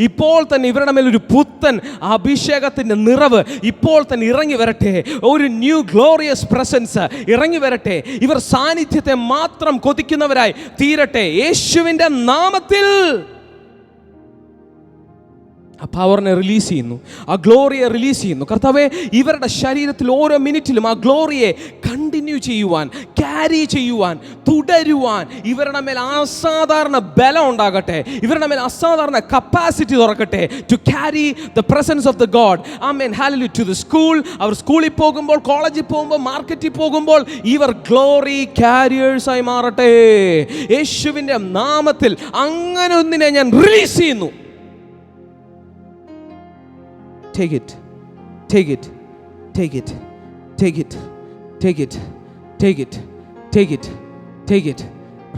ഇപ്പോൾ തന്നെ ഇവരുടെ മേൽ ഒരു പുത്തൻ അഭിഷേകത്തിൻ്റെ നിറവ് ഇപ്പോൾ തന്നെ ഇറങ്ങി വരട്ടെ. ഒരു ന്യൂ ഗ്ലോറിയസ് പ്രസൻസ് ഇറങ്ങി വരട്ടെ. ഇവർ സാന്നിധ്യത്തെ മാത്രം കൊതിക്കുന്നവരായി തീരട്ടെ. യേശുവിൻ്റെ നാമത്തിൽ ആ പവറിനെ റിലീസ് ചെയ്യുന്നു, ആ ഗ്ലോറിയെ റിലീസ് ചെയ്യുന്നു. കർത്താവേ, ഇവരുടെ ശരീരത്തിൽ ഓരോ മിനിറ്റിലും ആ ഗ്ലോറിയെ കണ്ടിന്യൂ ചെയ്യുവാൻ, ക്യാരി ചെയ്യുവാൻ, തുടരുവാൻ ഇവരുടെ മേൽ അസാധാരണ ബലം ഉണ്ടാകട്ടെ. ഇവരുടെ മേൽ അസാധാരണ കപ്പാസിറ്റി തുറക്കട്ടെ to carry the presence of the God. Amen, hallelujah. To the school, അവർ സ്കൂളിൽ പോകുമ്പോൾ, കോളേജിൽ പോകുമ്പോൾ, മാർക്കറ്റിൽ പോകുമ്പോൾ ഇവർ ഗ്ലോറി കാരിയേഴ്സായി മാറട്ടെ. യേശുവിൻ്റെ നാമത്തിൽ അങ്ങനെ ഒന്നിനെ ഞാൻ റിലീസ് ചെയ്യുന്നു. Take it, take it, take it, take it, take it, take it, take it, take it.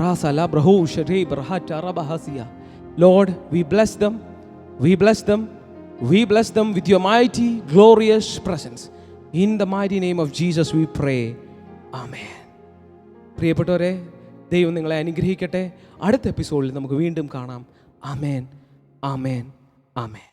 Rasa la braho shri brahata rabahasia. Lord, we bless them, we bless them, we bless them with your mighty, glorious presence. In the mighty name of Jesus we pray. Amen. പ്രിയപ്പെട്ടവരെ, ദൈവം നിങ്ങളെ അനുഗ്രഹിക്കട്ടെ. അടുത്ത എപ്പിസോഡിൽ നമുക്ക് വീണ്ടും കാണാം. ആമേൻ, amen, ആമേൻ.